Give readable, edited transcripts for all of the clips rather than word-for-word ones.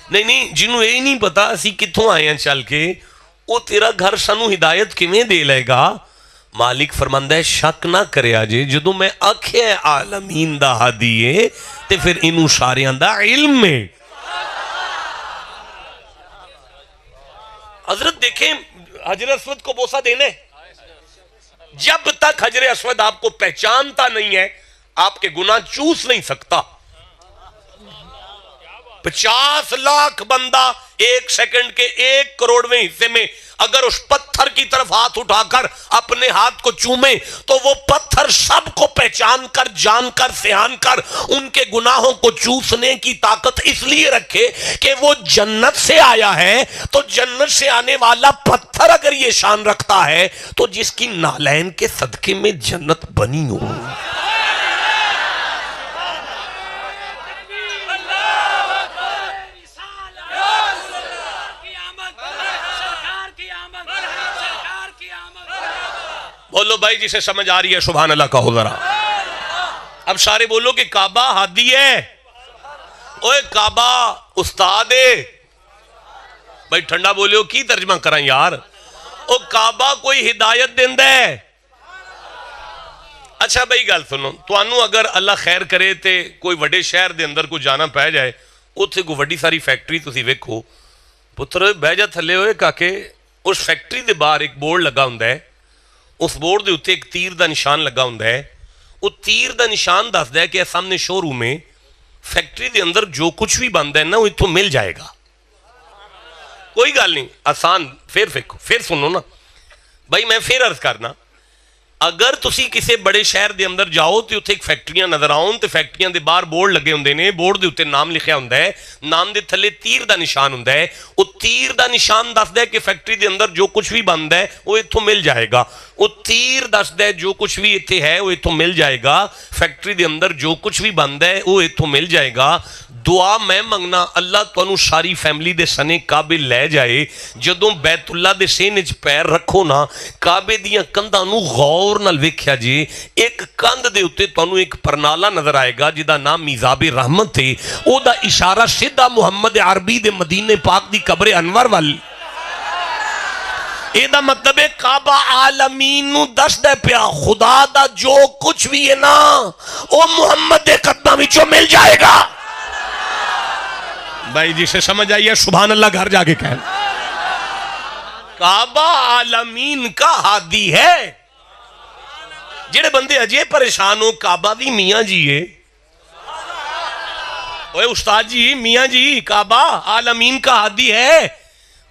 نہیں جنہوں یہ نہیں پتا اسی کتوں آئے ہیں چل کے، وہ تیرا گھر سانو ہدایت کیویں دے لے گا؟ مالک فرماندا ہے شک نہ کریا جے، جدوں میں آکھیا عالمین دا ہادی ہے تے پھر انہوں ساریاں دا علم ہے۔ حضرت دیکھیں حجر اسود کو بوسہ دینے، جب تک حجر اسود آپ کو پہچانتا نہیں ہے آپ کے گناہ چوس نہیں سکتا۔ 50 لاکھ بندہ ایک سیکنڈ کے 1 کروڑویں حصے میں اگر اس پتھر کی طرف ہاتھ اٹھا کر اپنے ہاتھ کو چومے تو وہ پتھر سب کو پہچان کر، جان کر، سہان کر ان کے گناہوں کو چوسنے کی طاقت اس لیے رکھے کہ وہ جنت سے آیا ہے۔ تو جنت سے آنے والا پتھر اگر یہ شان رکھتا ہے تو جس کی نالین کے صدقے میں جنت بنی ہو۔ بولو بھائی جسے سمجھ آ رہی ہے سبحان اللہ کہو ذرا۔ اب سارے بولو کہ کعبہ ہادی ہے، اوے کعبہ استاد ہے۔ بھائی ٹھنڈا بولیو کی ترجمہ کریں یار، او کعبہ کوئی ہدایت دیندہ ہے۔ اچھا بھائی گل سنو، توانو اگر اللہ خیر کرے تے کوئی وڈے شہر دے اندر کو جانا پہ جائے، اتھے کوئی وڈی ساری فیکٹری تسی ویکھو، پتر بہ جا تھلے ہوئے کاکے اس فیکٹری دے باہر ایک بورڈ لگا ہوندا ہے، اس بورڈ دے اتے ایک تیر دا نشان لگا ہوندا ہے، وہ تیر دا نشان دسدا ہے کہ سامنے شو روم میں فیکٹری دے اندر جو کچھ بھی بندا ہے نا وہ اتھوں مل جائے گا۔ کوئی گل نہیں، آسان، پھر سنو نا بھائی، میں پھر عرض کرنا، اگر تسی کسی بڑے شہر دے اندر جاؤ تو اتھے ایک فیکٹریاں نظر آؤں تو فیکٹریاں دے باہر بورڈ لگے ہوندے نے، بورڈ دے اتے نام لکھیا ہوندا ہے، نام دے تھلے تیر دا نشان ہوندا ہے، وہ تیر دا نشان دسدا ہے کہ فیکٹری دے اندر جو کچھ بھی بندا ہے وہ اتھوں مل جائے گا۔ وہ تیر دسدا ہے جو کچھ بھی اتھے ہے وہ اتھوں مل جائے گا، فیکٹری دے اندر جو کچھ بھی بندا ہے وہ اتھوں مل جائے گا۔ دعا میں منگنا اللہ تانوں ساری فیملی دے سنے کعبے لے جائے، جدوں بیت اللہ دے سینے چ پیر رکھو نا، کعبے دیاں کندھاں نوں غور نال ویکھیا جی، ایک کندھ دے اوتے تانوں ایک پرنالا نظر آئے گا جدا نام میزاب رحمت ہے، او دا اشارہ سیدھا محمد عربی دے مدینے پاک دی قبر انور وال۔ اے دا مطلب ہے کعبہ عالمین نوں دسدا پیا خدا دا جو کچھ بھی ہے نا او محمد دے قدماں وچوں مل جائے گا۔ بھائی جسے سمجھ آئیے سبحان اللہ گھر جا کے کہنا، کعبہ عالمین کا ہادی ہے۔ جڑے بندے اجے پریشان ہو کعبہ دی میاں جی ہے، اوے استاد جی میاں جی کعبہ عالمین کا ہادی ہے،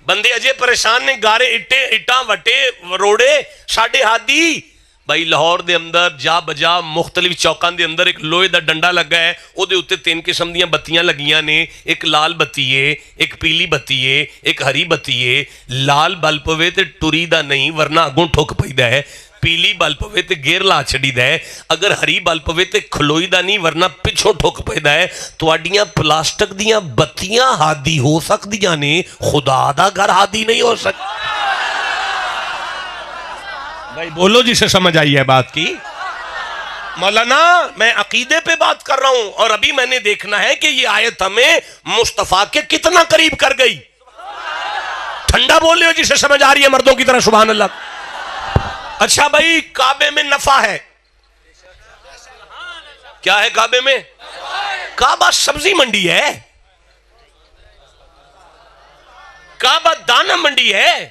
بندے اجے پریشان نے گارے اٹاں وٹے روڑے ساڑھے ہادی۔ بھائی لاہور دے اندر جا بجا مختلف چوکان دے اندر ایک لوہے دا ڈنڈا لگا ہے، او دے اتے 3 قسم دیاں بتیاں لگیاں نے، ایک لال بتی ہے، ایک پیلی بتی ہے، ایک ہری بتی ہے۔ لال بل پوے تے ٹری دا نہیں ورنہ اگوں ٹھوک پیدا ہے، پیلی بل پوے تے گیر لا چھڑی دا ہے، اگر ہری بل پوے تے کھلوئی دا نہیں ورنہ پچھوں ٹھوک پیدا ہے۔ تواڈیاں پلاسٹک دیاں بتیاں ہادی ہو سکدیاں نے، خدا دا گھر ہادی نہیں ہو سکتا۔ بھائی بولو جسے سمجھ آئی ہے بات کی۔ مولانا میں عقیدے پہ بات کر رہا ہوں، اور ابھی میں نے دیکھنا ہے کہ یہ آیت ہمیں مصطفیٰ کے کتنا قریب کر گئی۔ ٹھنڈا بول رہے ہو جسے سمجھ آ رہی ہے مردوں کی طرح سبحان اللہ۔ اچھا بھائی کعبے میں نفع ہے، کیا ہے کعبے میں؟ کعبہ سبزی منڈی ہے، کعبہ دانہ منڈی ہے،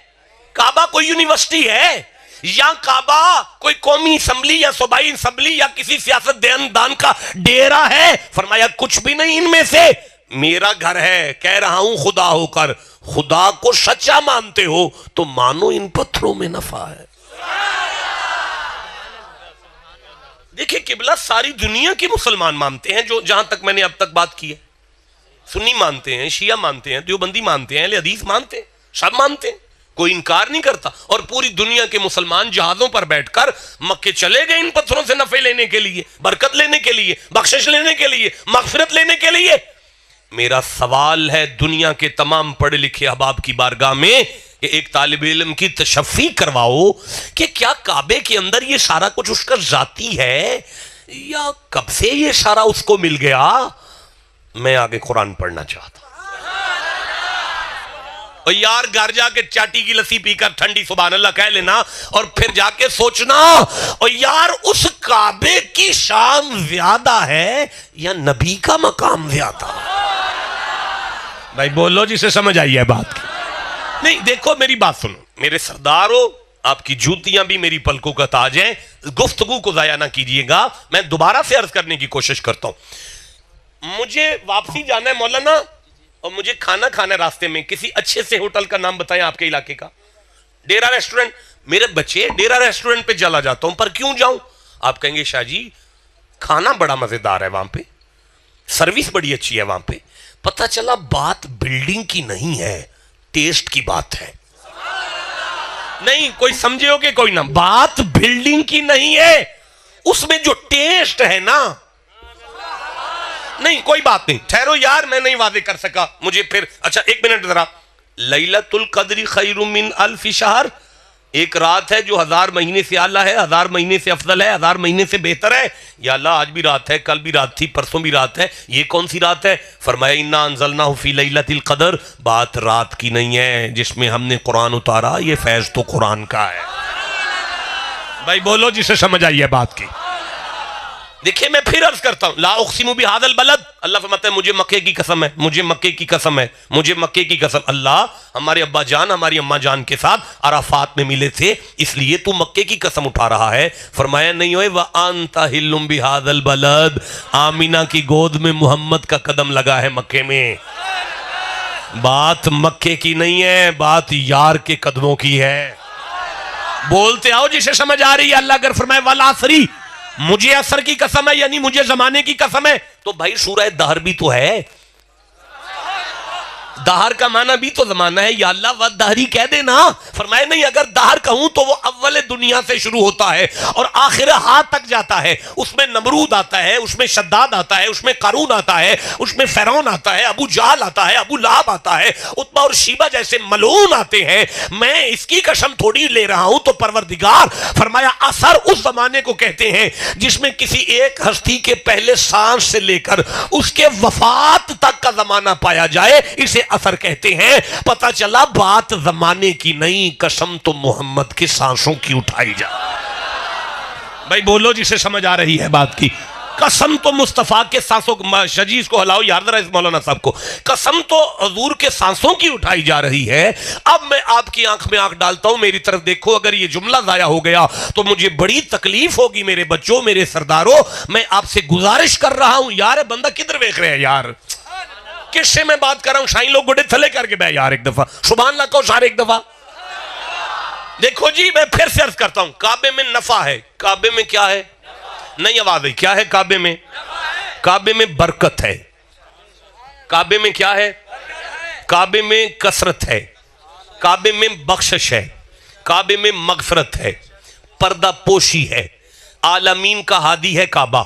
کعبہ کوئی یونیورسٹی ہے، یا کعبہ کوئی قومی اسمبلی یا صوبائی اسمبلی یا کسی سیاست دان کا ڈیرہ ہے؟ فرمایا کچھ بھی نہیں ان میں سے، میرا گھر ہے، کہہ رہا ہوں خدا ہو کر۔ خدا کو سچا مانتے ہو تو مانو ان پتھروں میں نفع ہے۔ دیکھیں قبلہ ساری دنیا کے مسلمان مانتے ہیں، جو جہاں تک میں نے اب تک بات کی ہے، سنی مانتے ہیں، شیعہ مانتے ہیں، دیوبندی مانتے ہیں، اہل حدیث مانتے ہیں، سب مانتے ہیں، کوئی انکار نہیں کرتا۔ اور پوری دنیا کے مسلمان جہازوں پر بیٹھ کر مکے چلے گئے ان پتھروں سے نفع لینے کے لیے، برکت لینے کے لیے، بخشش لینے کے لیے، مغفرت لینے کے لیے۔ میرا سوال ہے دنیا کے تمام پڑھے لکھے احباب کی بارگاہ میں کہ ایک طالب علم کی تشفی کرواؤ کہ کیا کعبے کے اندر یہ سارا کچھ اس کا ذاتی ہے یا کب سے یہ سارا اس کو مل گیا؟ میں آگے قرآن پڑھنا چاہتا ہوں۔ اور یار گھر جا کے چاٹی کی لسی پی کر ٹھنڈی سبحان اللہ کہہ لینا اور پھر جا کے سوچنا اور یار اس کعبے کی شان زیادہ ہے یا نبی کا مقام زیادہ؟ بھائی بولو جسے سمجھ آئی ہے بات کی نہیں. دیکھو میری بات سنو میرے سردارو، آپ کی جوتیاں بھی میری پلکوں کا تاج ہیں. گفتگو کو ضائع نہ کیجئے گا. میں دوبارہ سے عرض کرنے کی کوشش کرتا ہوں. مجھے واپسی جانا ہے مولانا اور مجھے کھانا کھانا ہے راستے میں. کسی اچھے سے ہوٹل کا نام بتائیں آپ کے علاقے کا. ڈیرا ریسٹورنٹ. میرے بچے ڈیرا ریسٹورنٹ پہ چلا جاتا ہوں پر کیوں جاؤں؟ آپ کہیں گے شاہ جی کھانا بڑا مزیدار ہے وہاں پہ، سروس بڑی اچھی ہے وہاں پہ. پتہ چلا بات بلڈنگ کی نہیں ہے، ٹیسٹ کی بات ہے. نہیں کوئی سمجھے ہو کہ کوئی نہ، بات بلڈنگ کی نہیں ہے، اس میں جو ٹیسٹ ہے نا. نہیں کوئی بات نہیں، ٹھہرو یار میں نہیں واضح کر سکا مجھے پھر. اچھا ایک منٹ ذرا. لیلۃ القدر خیر من الف شہر، ایک رات ہے جو 1000 مہینے سے اعلیٰ ہے، 1000 مہینے سے افضل ہے، 1000 مہینے سے بہتر ہے. یا اللہ آج بھی رات ہے، کل بھی رات تھی، پرسوں بھی رات ہے، یہ کون سی رات ہے؟ فرمایا انا انزلناہ فی لیلۃ القدر. بات رات کی نہیں ہے جس میں ہم نے قرآن اتارا، یہ فیض تو قرآن کا ہے. بھائی بولو جسے سمجھ آئی ہے بات کی. دیکھیں میں پھر عرض کرتا ہوں لا اقسم بہذا البلد، اللہ فرماتا ہے مجھے مکے کی قسم ہے، مجھے مکے کی قسم ہے، مجھے مکے کی قسم. اللہ ہمارے ابا جان ہماری اماں جان کے ساتھ عرفات میں ملے تھے اس لیے تو مکے کی قسم اٹھا رہا ہے. فرمایا نہیں ہوئے وَأَنْتَ حِلٌّ بِهَذَا الْبَلَدِ، آمینہ کی گود میں محمد کا قدم لگا ہے مکے میں. بات مکے کی نہیں ہے، بات یار کے قدموں کی ہے. بولتے آؤ جسے سمجھ آ رہی ہے. اللہ اگر فرمائے وَالْعَصْرِ، مجھے عصر کی قسم ہے یعنی مجھے زمانے کی قسم ہے، تو بھائی سورہ دہر بھی تو ہے. دہر کا معنی بھی تو زمانہ ہے. یا اللہ والدہری کہہ دینا. فرمائے نہیں اگر دہر کہوں تو وہ اول دنیا سے شروع ہوتا ہے اور آخر ہاتھ تک جاتا ہے. اس میں نمرود آتا ہے، اس میں شداد آتا ہے، اس میں قارون آتا ہے، اس میں فرعون آتا ہے، ابو جہل آتا ہے، ابو لہب آتا ہے، عتبہ اور شیبہ جیسے ملعون آتے ہیں. میں اس کی قسم تھوڑی لے رہا ہوں. تو پروردگار فرمایا اثر اس زمانے کو کہتے ہیں جس میں کسی ایک ہستی کے پہلے سانس سے لے کر اس کے وفات تک کا زمانہ پایا جائے، اسے اثر کہتے ہیں. پتہ چلا بات زمانے کی نہیں، قسم تو محمد کے سانسوں کی اٹھائی جا. بھائی بولو جسے سمجھ آ رہی ہے بات کی. قسم تو مصطفیٰ کے سانسوں شجیز کو ہلاؤ یار ذرا اس مولانا صاحب کو. قسم تو حضور کے سانسوں کی اٹھائی جا رہی ہے. اب میں آپ کی آنکھ میں آنکھ ڈالتا ہوں، میری طرف دیکھو. اگر یہ جملہ ضائع ہو گیا تو مجھے بڑی تکلیف ہوگی میرے بچوں، میرے سرداروں. میں آپ سے گزارش کر رہا ہوں یار بندہ کدھر دیکھ رہے ہیں یار؟ کس سے میں بات کر رہا ہوں؟ شاہین لوگ گوڑے تھلے کر کے بے یار ایک دفعہ سبحان اللہ کو سارے ایک دفعہ. دیکھو جی میں پھر سے عرض کرتا ہوں کعبے میں نفع ہے. کعبے میں کیا ہے؟ نہیں آواز ہے. کیا ہے کعبے میں؟ کعبے میں برکت ہے. کعبے میں کیا ہے؟ کعبے میں کثرت ہے. کعبے میں بخشش ہے. کعبے میں مغفرت ہے. پردہ پوشی ہے. عالمین کا ہادی ہے کعبہ،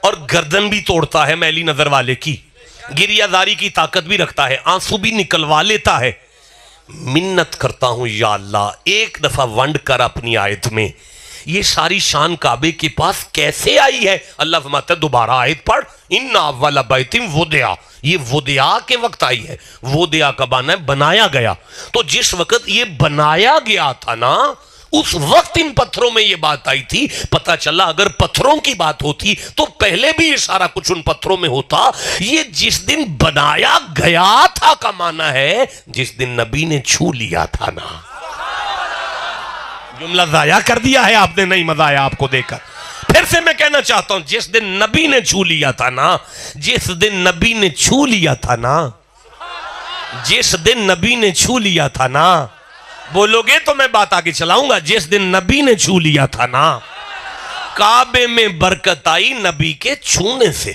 اور گردن بھی توڑتا ہے میلی نظر والے کی. گریہ زاری کی طاقت بھی رکھتا ہے، آنسو بھی نکلوا لیتا ہے. منت کرتا ہوں یا اللہ ایک دفعہ ونڈ کر اپنی آیت میں یہ ساری شان کعبے کے پاس کیسے آئی ہے. اللہ فرماتا ہے دوبارہ آیت پڑھ ان اول بیت وضع، یہ وضع کے وقت آئی ہے. وضع کا معنی ہے بنایا گیا. تو جس وقت یہ بنایا گیا تھا نا اس وقت ان پتھروں میں یہ بات آئی تھی. پتہ چلا اگر پتھروں کی بات ہوتی تو پہلے بھی یہ سارا کچھ ان پتھروں میں ہوتا. یہ جس دن بنایا گیا تھا کا معنی ہے جس دن نبی نے چھو لیا تھا نا. جملہ ضائع کر دیا ہے آپ نے، نہیں مزہ آیا آپ کو دیکھ کر. پھر سے میں کہنا چاہتا ہوں جس دن نبی نے چھو لیا تھا نا، جس دن نبی نے چھو لیا تھا نا، جس دن نبی نے چھو لیا تھا نا، بولو گے تو میں بات آگے چلاؤں گا. جس دن نبی نے چھو لیا تھا نا کعبے میں برکت آئی نبی کے چھونے سے.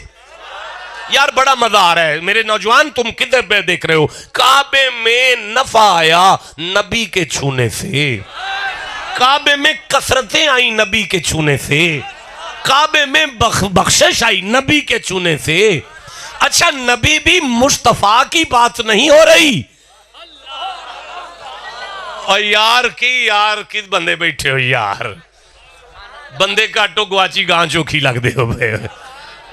یار بڑا مزہ آ رہا ہے میرے نوجوان، تم کدھر پہ دیکھ رہے ہو؟ کعبے میں نفع آیا نبی کے چھونے سے. کعبے میں کثرتیں آئی نبی کے چھونے سے. کعبے میں بخشش آئی نبی کے چھونے سے. اچھا نبی بھی مصطفیٰ کی بات نہیں ہو رہی. اور یار کس بندے بیٹھے ہو یار، بندے کاٹو گواچی گاں چوکھی لگ دے ہو بھائی.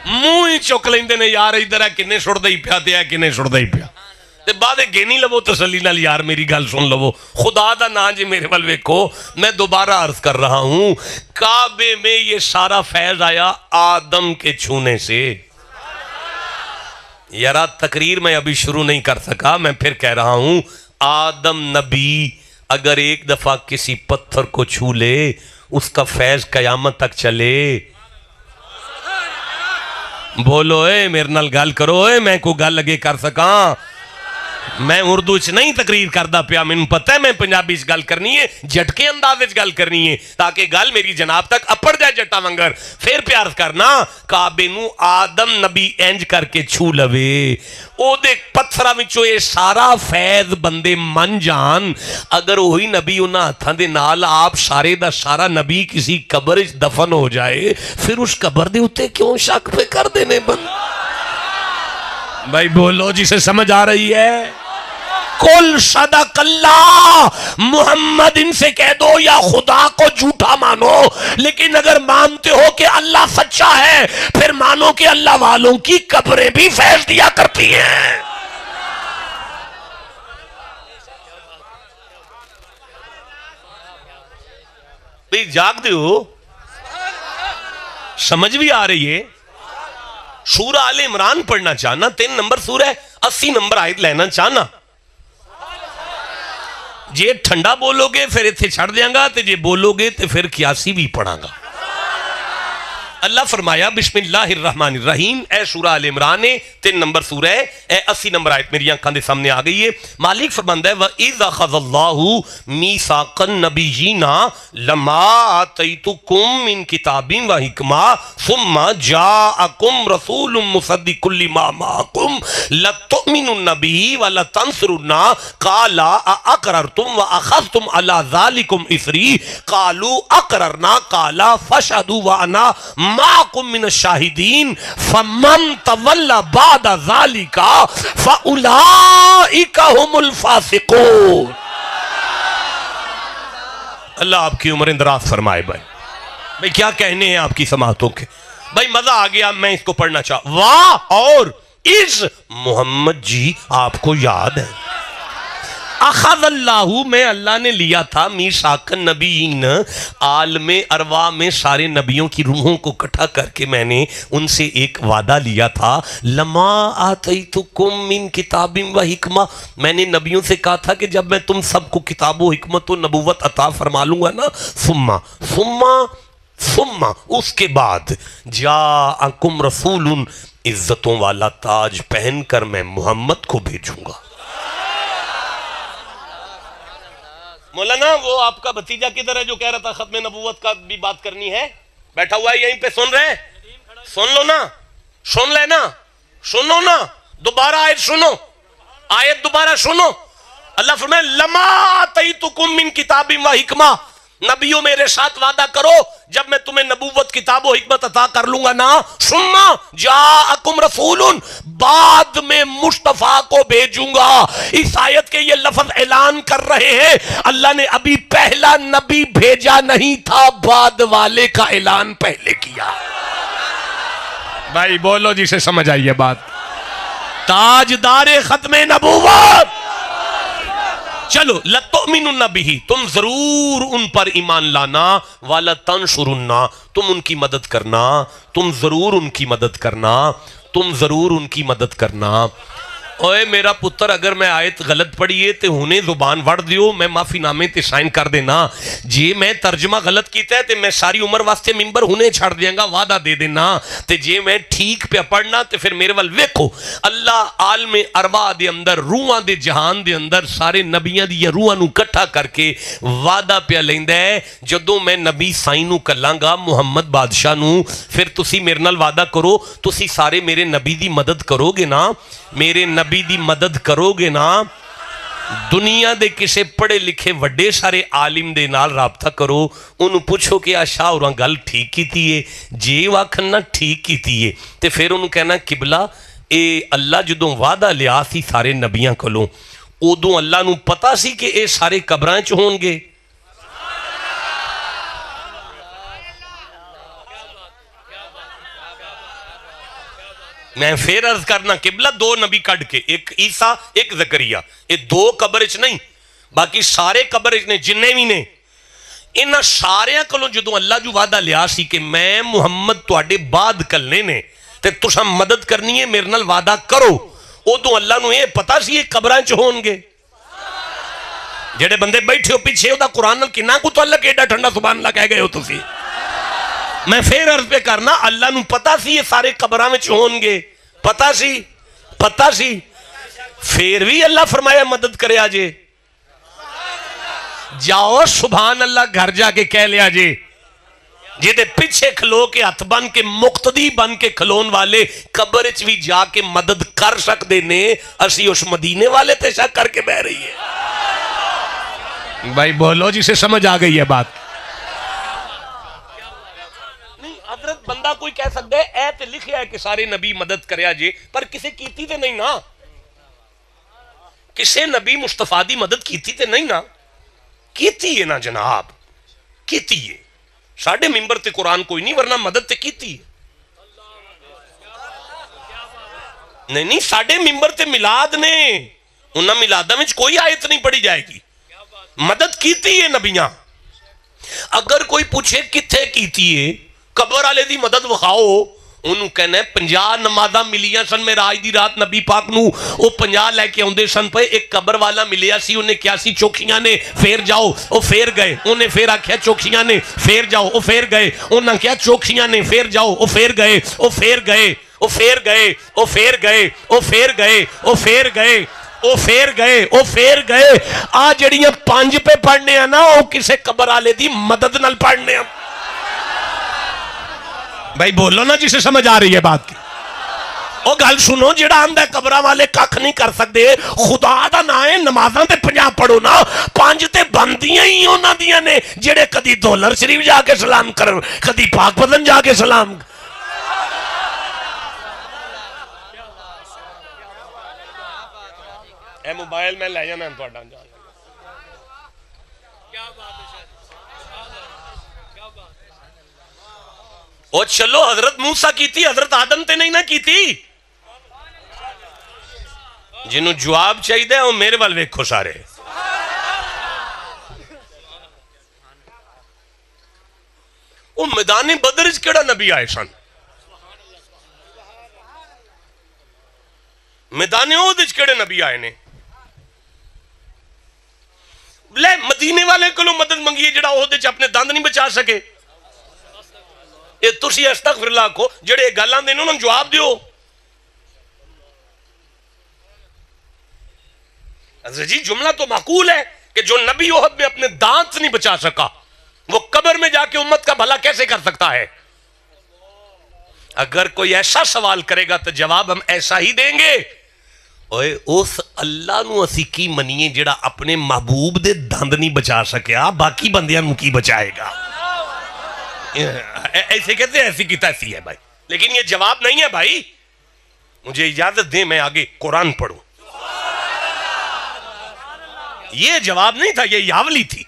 منہ ہی چک لیندے نے یار ادھر ہے کنے چھڑ دے پیا تے ہے کنے چھڑ دے پیا. تے بعد گینی لو تسلی نال یار میری گل سن لو خدا دا نا جی میرے ول ویکھو میں دوبارہ عرض کر رہا ہوں کعبے میں یہ سارا فیض آیا آدم کے چھونے سے یارا تقریر میں ابھی شروع نہیں کر سکا میں پھر کہہ رہا ہوں آدم نبی اگر ایک دفعہ کسی پتھر کو چھو لے اس کا فیض قیامت تک چلے بولو اے میرے نال گل کرو اے میں کو گل لگے کر سکاں میں اردو چ نہیں تقریر کردہ پیا میں پتہ ہے میں پنجابی چ گل کرنی ہے جھٹکے انداز چ گل کرنی ہے تاکہ گل میری جناب تک اپڑ جائے جٹا ونگر پھر پیار کرنا کعبے نو آدم نبی انج کر کے چھو لوے او دے پتھراں وچوں اے سارا فیض بندے من جان اگر وہی نبی انہاں ہتھاں دے نال آپ سارے دا سارا نبی کسی قبر وچ دفن ہو جائے پھر اس قبر دے اوتے کیوں شک پہ کر دینے بند بھائی بولو جسے سمجھ آ رہی ہے کل صدق اللہ محمد ان سے کہہ دو یا خدا کو جھوٹا مانو لیکن اگر مانتے ہو کہ اللہ سچا ہے پھر مانو کہ اللہ والوں کی قبریں بھی فیض دیا کرتی ہیں بھئی جاگ دے ہو سمجھ بھی آ رہی ہے سورہ آل عمران پڑھنا چاہنا 3 نمبر سورہ 80 نمبر آیت لینا چاہنا جے ٹھنڈا بولو گے پھر اتھے چھڑ دیاں گا تے جے بولو گے تے پھر کیاسی بھی پڑھاں گا اللہ فرمایا بسم اللہ الرحمن الرحیم اے سورہ آل عمران 3 نمبر سورہ اے 80 نمبر آیت میری آنکھاں دے سامنے آ گئی ہے مالک فرماندہ ہے وَإِذْ أَخَذَ اللَّهُ مِيثَاقَ النَّبِيِّينَ لَمَا آتَيْتُكُم مِّن كِتَابٍ وَحِكْمَةٍ ثُمَّ جَاءَكُمْ رَسُولٌ مُصَدِّقٌ لِّمَا مَعَكُمْ لَتُؤْمِنُنَّ بِهِ وَلَتَنصُرُنَّهُ قَالَ أَأَقْرَرْتُمْ وَأَخَذْتُمْ عَلَى ذَلِكُمْ إِصْرِي قَالُوا أَقْرَرْنَا قَالَ فَاشْهَدُوا وَأَنَا مَعَكُمْ مِنَ الشَّاهِدِينَ فَمَنْ تَوَلَّ بَعْدَ ذَلِكَ فَأُولَئِكَ هُمُ الْفَاسِقُونَ اللہ آپ کی عمر اندراز فرمائے بھائی کیا کہنے ہیں آپ کی سماعتوں کے بھائی مزہ آ گیا میں اس کو پڑھنا چاہتا واہ اور اس محمد جی آپ کو یاد ہے اخذ اللہ میں اللہ نے لیا تھا میثاق النبیین عالم ارواح میں سارے نبیوں کی روحوں کو اکٹھا کر کے میں نے ان سے ایک وعدہ لیا تھا لما آتیتکم من کتاب و حکمہ میں نے نبیوں سے کہا تھا کہ جب میں تم سب کو کتاب و حکمت و نبوت عطا فرما لوں گا نا ثم اس کے بعد جاءکم رسول عزتوں والا تاج پہن کر میں محمد کو بھیجوں گا مولانا وہ آپ کا بھتیجا کدھر ہے جو کہہ رہا تھا ختم نبوت کا بھی بات کرنی ہے بیٹھا ہوا ہے یہیں پہ سن رہے سن لو نا سن لینا سنو نا دوبارہ آیت سنو آیت دوبارہ سنو اللہ فرمائے لما آتیتکم من کتاب و حکمہ نبیوں میرے ساتھ وعدہ کرو جب میں تمہیں نبوت کتاب و حکمت عطا کر لوں گا نا ثم جاءکم رسول بعد میں مصطفیٰ کو بھیجوں گا اس آیت کے یہ لفظ اعلان کر رہے ہیں اللہ نے ابھی پہلا نبی بھیجا نہیں تھا بعد والے کا اعلان پہلے کیا بھائی بولو جسے سمجھ آئیے بات تاجدار ختم نبوت چلو لَتُؤْمِنُنَّ بِهِ تم ضرور ان پر ایمان لانا وَلَتَنْصُرُنَّ تم ان کی مدد کرنا تم ضرور ان کی مدد کرنا تم ضرور ان کی مدد کرنا اوے میرا پتر اگر میں آیت غلط پڑھیے تے ہونے زبان وڑ دیو میں معافی نامے تے سائن کر دینا جی میں ترجمہ غلط کیتا ہے تے میں ساری عمر واسطے ممبر ہونے چھڑ دیاں گا وعدہ دے دینا تے جی میں ٹھیک پہ پڑھنا تے پھر میرے وال ویکھو اللہ عالم ارواح دے اندر روحاں دے جہان دے اندر سارے نبیاں دی روحاں نو اکٹھا کر کے وعدہ پہ لیندا ہے جدوں میں نبی سائن نو کلاں گا محمد بادشاہ نو پھر تسی میرے نال وعدہ کرو تسی سارے میرے نبی دی مدد کرو گے نا میرے نبی دی مدد کرو گے نا دنیا دے کسے پڑھے لکھے وڈے سارے عالم دے نال رابطہ کرو انہوں پوچھو کہ آشاہ اور گل ٹھیک کی تیئے جے واکھن نہ ٹھیک کی تیئے تے پھر انہوں کہنا قبلہ اے اللہ جدوں وعدہ لیا سی سارے نبیاں کلوں ادوں اللہ نو پتا سی کہ اے سارے قبرائیں چ ہون گے میں پھر عرض کرنا قبلہ دو نبی کڈ کے، ایک عیسیٰ ایک زکریا، یہ دو قبر چ نہیں، باقی سارے قبر چ نے جننے بھی نے. انہاں ساریاں کولوں جدوں اللہ جو وعدہ لیا سی کہ میں محمد تواڈے بعد کلنے نے تے تساں مدد کرنی ہے، میرے نال وعدہ کرو، ادوں اللہ نو یہ پتا سی یہ قبراں چ ہون گے. جڑے بندے بیٹھے ہو پیچھے دا قرآن نال کنا کو تعلق، ایڈا ٹھنڈا سبحان اللہ کہہ گئے ہو تسی. میں پھر عرض پہ کرنا اللہ نو پتا سی یہ سارے قبراں وچ ہون گے، پتا سی پھر بھی اللہ فرمایا مدد کرے آجے. جاؤ سبحان اللہ گھر جا کے کہہ لیا جے، جیدے پیچھے کھلو کے ہاتھ بن کے مقتدی بن کے کھلون والے قبر وچ بھی جا کے مدد کر سکتے نے، اسی اس مدینے والے تے شک کر کے بہ رہی ہے. بھائی بولو جسے سمجھ آ گئی ہے بات. نہیں حضرت بندہ کوئی کہہ سکتا ہے اے تے لکھیا ہے کہ سارے نبی مدد کریا جے، پر کسے کیتی تے نہیں نا، کسے نبی مصطفیٰ دی مدد کیتی تے نہیں نا، کیتی ہے نا جناب، کیتی ہے. ساڑھے ممبر تے قرآن کوئی نہیں، ورنہ مدد تے کیتی ہے. نہیں ساڑھے ممبر تے ملاد نے، انہاں ملادہ میں کوئی آیت نہیں پڑھی جائے گی. مدد کیتی ہے نبیاں. اگر کوئی پوچھے کتھے کیتی ہے قبر والے دی مدد وکھاؤ، انہوں کہنا ہے 50 نمازاں ملیاں سن میں راج دی رات نبی پاک نو، وہ 50 لے کے آندے سن پہ، ایک قبر والا ملیا سی، انہیں کیا سی چوکھیاں نے پھیر جاؤ، وہ پھیر گئے، انہیں پھر آکھیا چوکھیاں نے پھیر جاؤ، وہ پھیر گئے، انہیں کیا چوکھیاں نے پھیر جاؤ، وہ پھیر گئے، وہ پھیر گئے، وہ پھیر گئے، وہ پھیر گئے، وہ پھیر گئے، وہ پھیر گئے، وہ پھیر گئے، وہ پھیر گئے. آ جڑیاں 5 پہ پڑھنے ہیں نا، وہ کسے قبر والے دی مدد نال پڑھنے ہیں. بھائی بولو نا جسے سمجھ آ رہی ہے بات کی. او گل سنو، جڑا آندہ قبرہ والے ککھ نہیں کر سکتے، خدا دا نہ ہے نمازاں تے 50 پڑھو نا، 5 تے بندیاں ہی ہونا دیاں نے، جڑے کدی دولر شریف جا کے سلام کرن، کدی پاک پتن جا کے سلام. اے موبائل میں لے جانا تو اڈا جان. او چلو حضرت موسیٰ کی تھی، حضرت آدم تے نہیں نہ کی تھی. جنہوں جواب چاہی دے وہ میرے وال ویکھو سارے. وہ میدان بدر کیڑا نبی آئے سن؟ میدان احد کیڑے نبی آئے نے؟ لے مدینے والے کلو مدد منگیے جڑا احد اپنے دند نہیں بچا سکے. یہ تسی استغفر اللہ کو جڑے گالاں دے انہوں نے جواب دیو. حضرت جی جملہ تو معقول ہے کہ جو نبی احد میں اپنے دانت نہیں بچا سکا، وہ قبر میں جا کے امت کا بھلا کیسے کر سکتا ہے؟ اگر کوئی ایسا سوال کرے گا تو جواب ہم ایسا ہی دیں گے. اوے اس اللہ نو اسی کی منیے جڑا اپنے محبوب دے دند نہیں بچا سکیا، باقی بندیاں نو کی بچائے گا؟ ایسے کہتے ہیں ایسی کی تیسی ہے بھائی، لیکن یہ جواب نہیں ہے بھائی. مجھے اجازت دیں میں آگے قرآن پڑھوں. یہ جواب نہیں تھا، یہ یاولی تھی.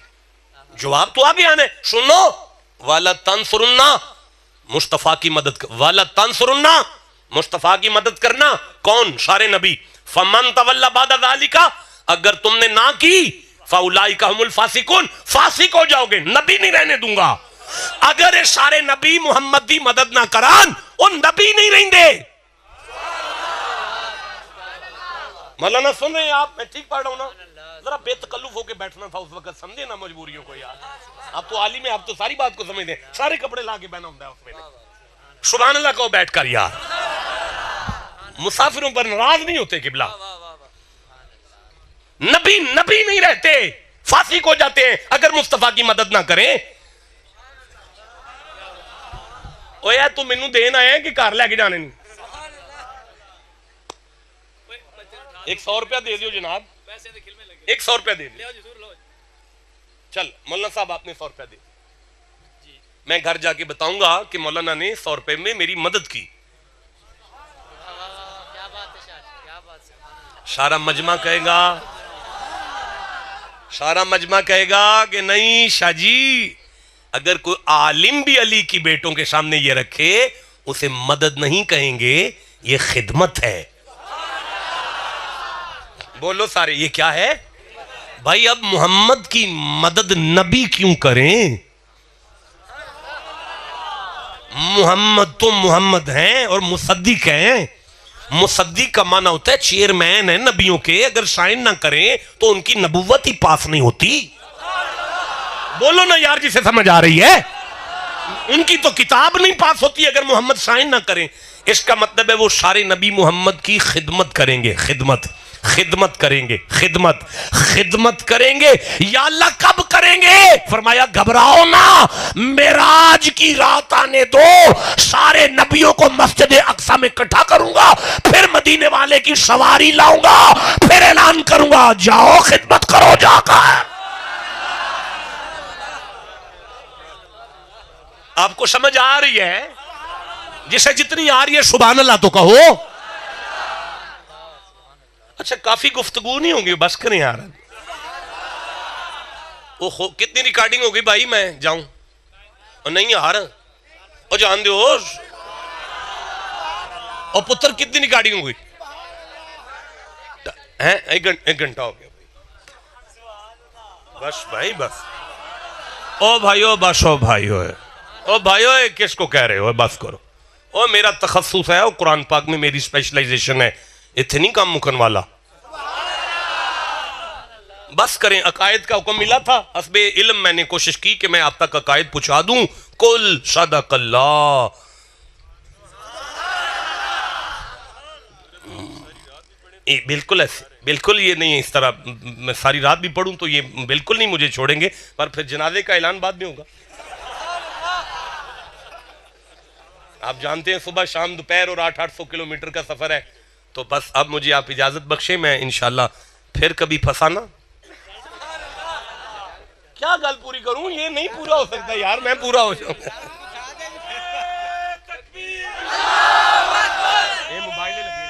جواب تو آگے آنے. سنو، والا تنصرنا، مصطفیٰ کی مدد کر، والا تنصرنا، مصطفیٰ کی مدد کرنا. کون؟ سارے نبی. فمن تولی بعد ذالک، اگر تم نے نہ کی، فاولئک ھم الفاسقون، فاسق ہو جاؤ گے، نبی نہیں رہنے دوں گا. اگر یہ سارے نبی محمد دی مدد نہ کران، ان نبی نہیں رہیں دے. مولانا سن رہے ہیں آپ؟ میں ٹھیک پڑھ رہا ہوں نا؟ ذرا بے تکلف ہو کے بیٹھنا تھا اس وقت، سمجھے نا مجبوریوں کو یار. آپ تو عالم ہیں، آپ تو ساری بات کو سمجھ دیں. سارے کپڑے لا کے بہنا ہوتا ہے اس میں. سبحان اللہ کہو بیٹھ کر یار. مسافروں پر ناراض نہیں ہوتے قبلہ. نبی نہیں رہتے، فاسق ہو جاتے ہیں اگر مصطفیٰ کی مدد نہ کریں. اوہ یار تو منو دین آئے ہیں کہ کار لے کے جانے نہیں؟ 100 روپیہ دے دیو جناب، 100 روپیہ دے دیو. چل مولانا صاحب آپ نے 100 روپیہ دے. میں گھر جا کے بتاؤں گا کہ مولانا نے 100 روپے میں میری مدد کی. سارا مجمع کہے گا، سارا مجمع کہے گا کہ نہیں شاہ جی، اگر کوئی عالم بھی علی کی بیٹوں کے سامنے یہ رکھے، اسے مدد نہیں کہیں گے، یہ خدمت ہے. بولو سارے یہ کیا ہے بھائی؟ اب محمد کی مدد نبی کیوں کریں؟ محمد تو محمد ہیں اور مصدق ہیں. مصدق کا معنی ہوتا ہے چیئرمین ہے نبیوں کے، اگر سائن نہ کریں تو ان کی نبوت ہی پاس نہیں ہوتی. بولو نا یار جسے سمجھ آ رہی ہے. ان کی تو کتاب نہیں پاس ہوتی اگر محمد سائن نہ کریں. اس کا مطلب ہے وہ سارے نبی محمد کی خدمت کریں گے. خدمت کریں گے. خدمت کریں گے. یا اللہ کب کریں گے؟ فرمایا گھبراؤ نہ، معراج کی رات آنے دو، سارے نبیوں کو مسجد اقصی میں اکٹھا کروں گا، پھر مدینے والے کی سواری لاؤں گا، پھر اعلان کروں گا جاؤ خدمت کرو جا کر. آپ کو سمجھ آ رہی ہے؟ جسے جتنی آ رہی ہے سبحان اللہ تو کہو. اچھا کافی گفتگو نہیں ہوگی، بس کریں یار. کتنی ریکارڈنگ ہوگی بھائی؟ میں جاؤں نہیں یار او جان دیو. اور پتر کتنی ریکارڈنگ ہوگی؟ ایک گھنٹہ ہو گیا بس بھائی بس. او بھائیو بس، او بھائیو او بھائیو کس کو کہہ رہے ہو؟ بس کرو. او میرا تخصص ہے، او قرآن پاک میں میری اسپیشلائزیشن ہے، اتنی کام مکن والا. بس کریں. عقائد کا حکم ملا تھا، حسب علم میں نے کوشش کی کہ میں آپ تک عقائد پہنچا دوں. کل صدق اللہ. بالکل ایسے، بالکل یہ نہیں اس طرح میں ساری رات بھی پڑھوں تو یہ بالکل نہیں مجھے چھوڑیں گے، پر پھر جنازے کا اعلان بعد میں ہوگا. آپ جانتے ہیں صبح شام دوپہر اور 800 کلومیٹر کا سفر ہے. تو بس اب مجھے آپ اجازت بخشیں، میں انشاءاللہ پھر کبھی پھنسانا. کیا گل پوری کروں؟ یہ نہیں پورا ہو سکتا یار، میں پورا ہو جاؤں. یہ موبائل لگے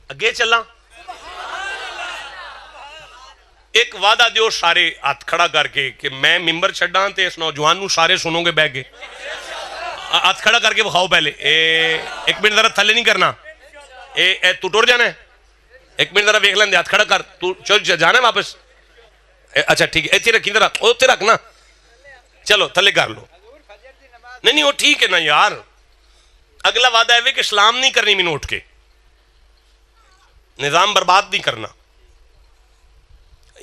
اگے چلا. ایک وعدہ دیو سارے ہاتھ کھڑا کر کے کہ میں ممبر چھڑا تے اس نوجوان نو سارے سنو گے بہ کے. ہاتھ کھڑا کر کے بخاؤ پہلے. ایک منٹ ذرا تھلے نہیں کرنا. تو ٹور جانا ہے؟ ایک منٹ ذرا ویکھ لیں دے. ہاتھ کھڑا کر. تو جانا ہے واپس؟ اچھا ٹھیک ہے. ایتھے رکھی ذرا، اوتے رکھنا. چلو تھلے کر لو. نہیں وہ ٹھیک ہے نا یار. اگلا وعدہ ہے کہ اسلام نہیں کرنی مینوں اٹھ کے، نظام برباد نہیں کرنا.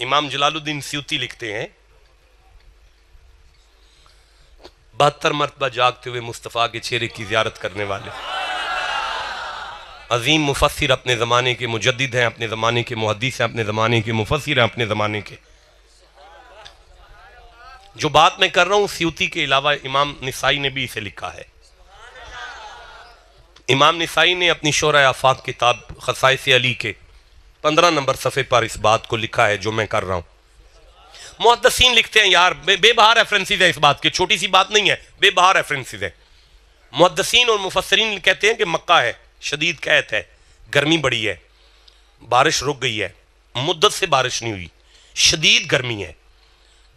امام جلال الدین سیوطی لکھتے ہیں 72 مرتبہ جاگتے ہوئے مصطفیٰ کے چہرے کی زیارت کرنے والے عظیم مفسر اپنے زمانے کے مجدد ہیں، اپنے زمانے کے محدث ہیں، اپنے زمانے کے مفسر ہیں، اپنے زمانے کے. جو بات میں کر رہا ہوں سیوطی کے علاوہ امام نسائی نے بھی اسے لکھا ہے. امام نسائی نے اپنی شورۂ آفاق کتاب خصائص علی کے 15 نمبر صفحے پر اس بات کو لکھا ہے جو میں کر رہا ہوں. محدثین لکھتے ہیں یار، بے بہا ریفرنسز ہے اس بات کے، چھوٹی سی بات نہیں ہے، بے بہا ریفرنسز ہے. محدثین اور مفسرین کہتے ہیں کہ مکہ ہے، شدید قحط ہے، گرمی بڑی ہے، بارش رک گئی ہے، مدت سے بارش نہیں ہوئی، شدید گرمی ہے،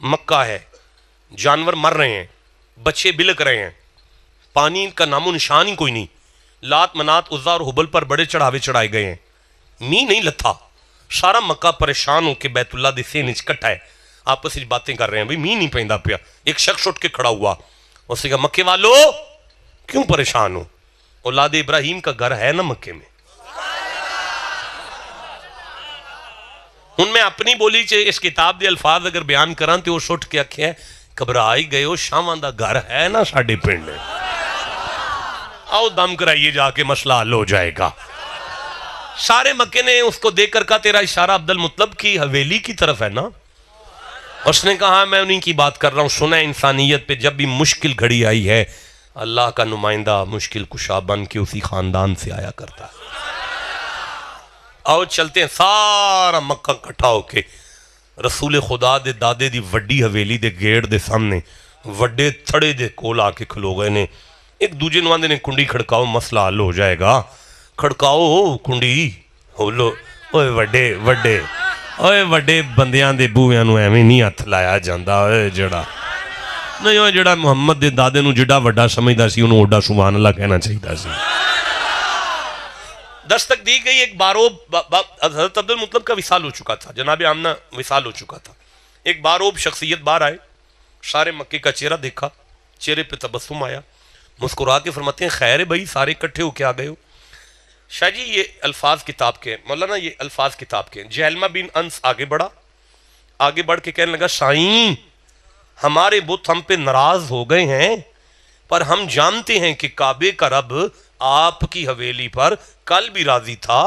مکہ ہے، جانور مر رہے ہیں، بچے بلک رہے ہیں، پانی کا نام و نشان ہی کوئی نہیں، لات منات عزا اور حبل پر بڑے چڑھاوے چڑھائے گئے ہیں، می نہیں لتھا، سارا مکہ پریشان ہو کے بیت اللہ دے سین اچ کٹا ہے، آپس میں باتیں کر رہے ہیں، بھئی می نہیں پہندا پیا. ایک شخص اٹھ کے کھڑا ہوا، اس نے کہا مکے والو کیوں پریشان ہو؟ اولاد ابراہیم کا گھر ہے نا مکے میں. ان میں اپنی بولی چے اس کتاب دے الفاظ اگر بیان کران تے وہ اٹھ کے آکھیا گھبرائی گئے ہو، شاواں دا گھر ہے نا ساڈے پنڈ، آؤ دم کرائیے جا کے مسئلہ حل ہو جائے گا. سارے مکے نے اس کو دیکھ کر کہا تیرا اشارہ عبد المطلب کی حویلی کی طرف ہے نا؟ اس نے کہا میں انہیں کی بات کر رہا ہوں. سنا انسانیت پہ جب بھی مشکل گھڑی آئی ہے اللہ کا نمائندہ مشکل کشا بن کے اسی خاندان سے آیا کرتا ہے. آؤ چلتے ہیں. سارا مکہ کٹھا ہو کے رسول خدا دے دادے دی وڈی حویلی دے گیٹ دے سامنے وڈے تھڑے دے کول آ کے کھلو گئے نے. ایک دوجے نو آندے نے کنڈی کھڑکاؤ مسئلہ حل ہو جائے گا. کھڑکاؤ کنڈی ہو لو. اوے وڈے بندیاں دے بویاں نو ایویں نہیں ہتھ لایا جاندا. اوے جڑا نہیں ہوئے جڑا محمد دے دادے نو جڑا وڈا سمجھدا سی انہوں اوڈا سبحان اللہ کہنا چاہیدا سی. دستک دی گئی. ایک باروب حضرت عبد المطلب کا وصال ہو چکا تھا, جناب آمنہ وصال ہو چکا تھا. ایک باروب شخصیت باہر آئے, سارے مکے کا چہرہ دیکھا, چہرے پہ تبسم آیا, مسکرا کے فرماتے ہیں خیر ہے بھائی سارے اکٹھے ہو کے آ گئے ہو. شاہ جی یہ الفاظ کتاب کے ہیں مولانا, یہ الفاظ کتاب کے ہیں. جہلمہ بن انس آگے بڑھا, آگے بڑھ کے کہنے لگا سائیں ہمارے بت ہم پہ ناراض ہو گئے ہیں, پر ہم جانتے ہیں کہ کعبے کا رب آپ کی حویلی پر کل بھی راضی تھا,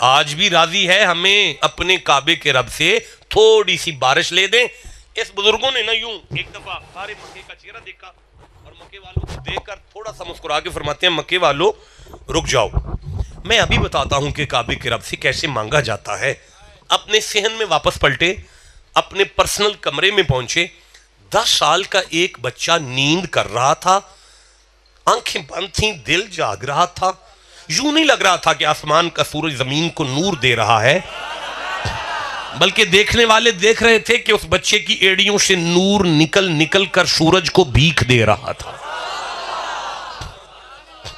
آج بھی راضی ہے, ہمیں اپنے کعبے کے رب سے تھوڑی سی بارش لے دیں. اس بزرگوں نے نا یوں ایک دفعہ سارے مکے کا چہرہ دیکھا اور مکے والوں کو دیکھ کر تھوڑا سا مسکرا کے فرماتے ہیں مکے والوں رک جاؤ, میں ابھی بتاتا ہوں کہ کعبے کے رب سے کیسے مانگا جاتا ہے. اپنے صحن میں واپس پلٹے, اپنے پرسنل کمرے میں پہنچے. 10 سال کا ایک بچہ نیند کر رہا تھا, آنکھیں بند تھیں, دل جاگ رہا تھا. یوں نہیں لگ رہا تھا کہ آسمان کا سورج زمین کو نور دے رہا ہے, بلکہ دیکھنے والے دیکھ رہے تھے کہ اس بچے کی ایڑیوں سے نور نکل کر سورج کو بھیک دے رہا تھا.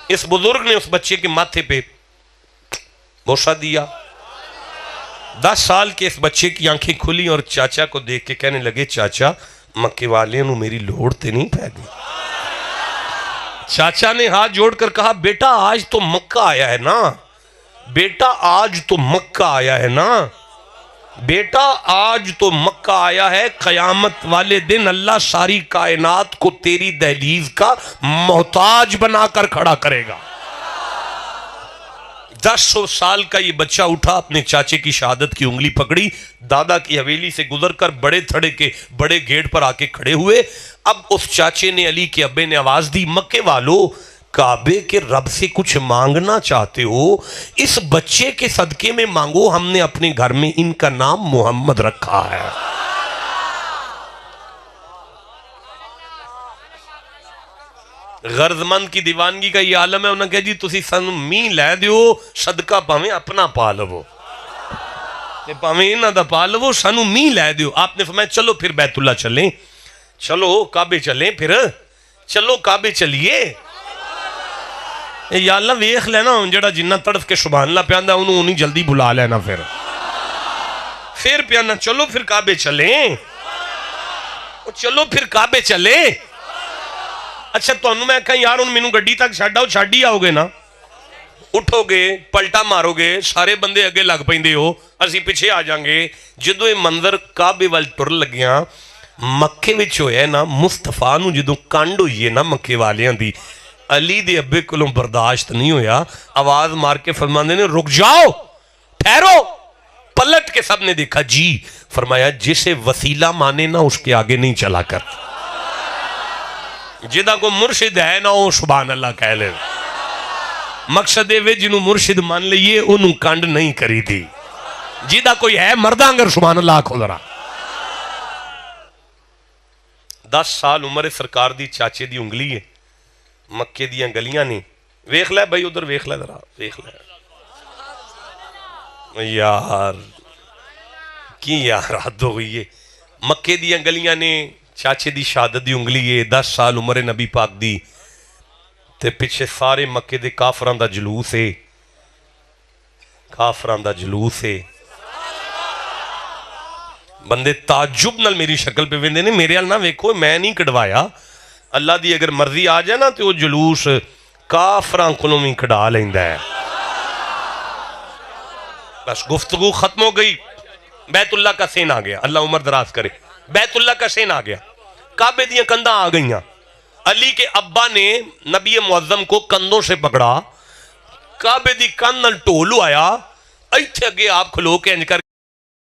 اس بزرگ نے اس بچے کے ماتھے پہ بوسہ دیا. 10 سال کے اس بچے کی آنکھیں کھلی اور چاچا کو دیکھ کے کہنے لگے چاچا مکے والے نو میری لوڑ تے نہیں پہ گئی. چاچا نے ہاتھ جوڑ کر کہا بیٹا آج تو مکہ آیا ہے نا, بیٹا آج تو مکہ آیا ہے نا, بیٹا آج تو مکہ آیا ہے, قیامت والے دن اللہ ساری کائنات کو تیری دہلیز کا محتاج بنا کر کھڑا کرے گا. 10 سال کا یہ بچہ اٹھا, اپنے چاچے کی شہادت کی انگلی پکڑی, دادا کی حویلی سے گزر کر بڑے تھڑے کے بڑے گیٹ پر آ کے کھڑے ہوئے. اب اس چاچے نے, علی کے ابے نے آواز دی مکے والو کعبے کے رب سے کچھ مانگنا چاہتے ہو اس بچے کے صدقے میں مانگو, ہم نے اپنے گھر میں ان کا نام محمد رکھا ہے. غرض مند کی دیوانگی کا یہ عالم ہے. انہوں نے کہا جی تسی سانو می لے دیو, صدقہ پاویں اپنا پا لو, پاویں انہاں دا پا لو, سانو می لے دیو. آپ نے فرمایا چلو پھر بیت اللہ چلیں, چلو کعبے چلیں, پھر چلو کعبے چلیے. یا اللہ ویکھ لینا جڑا جنہ تڑف کے سبحان اللہ پیاندا انہوں نہیں جلدی بلا لینا, پھر پیانا چلو پھر کعبے چلیں, چلو پھر کعبے چلیں. اچھا تو انہوں میں کہا یار ان مینوں گڈی تک چھاڑا ہو, چھاڑی آؤ گے نا, اٹھو گے پلٹا مارو گے, سارے بندے اگے لگ پیندے ہو, اسی پیچھے آ جائیں گے. جدو یہ منظر کعبے وال ٹر لگیاں مکے وچ ہویا ہے نا, مصطفیٰ نو جدو کنڈ ہوئی ہے نا مکے والیاں دی, علی دے ابے کولوں برداشت نہیں ہویا, آواز مار کے فرماندے نے رک جاؤ ٹھہرو. پلٹ کے سب نے دیکھا جی, فرمایا جسے وسیلہ مانے نا اس کے آگے نہیں چلا کر, جدہ کو مرشد ہے نا وہ سبحان اللہ کہہ لے. مقصد ہے جنہوں مرشد مان لئیے انہوں کنڈ نہیں کری دی, جدہ کوئی ہے مردہ اگر سبحان اللہ کھو ذرا. 10 سال عمر سرکار دی چاچے دی انگلی ہے, مکے دیاں گلیاں نے, ویکھ لے بھائی ادھر ویکھ لے ذرا, ویکھ لے یار کی یار حد ہو گئی ہے. مکے دیاں گلیاں نے, چاچے دی شہادت دی انگلی ہے, 10 سال عمر نبی پاک دی, تے پیچھے سارے مکے دے کافران دا جلوس ہے, کافران دا جلوس ہے. بندے تعجب نال میری شکل پہ ویندے نے, میرے حال نہ ویکھو میں نہیں کڑوایا, اللہ دی اگر مرضی آ جائے نا تو وہ جلوس کافران کلوں میں کڑا لیندہ ہے. بس گفتگو ختم ہو گئی. بیت اللہ کا سین آ گیا, اللہ عمر دراز کرے, بیت اللہ کا سین آ گیا, کعبے دیاں کندھاں آ گئیاں. علی کے ابا نے نبی معظم کو کندھوں سے پکڑا, کعبے دی کندھ نال ٹولو آیا, ایتھے اگے آپ کھلو کے انج کر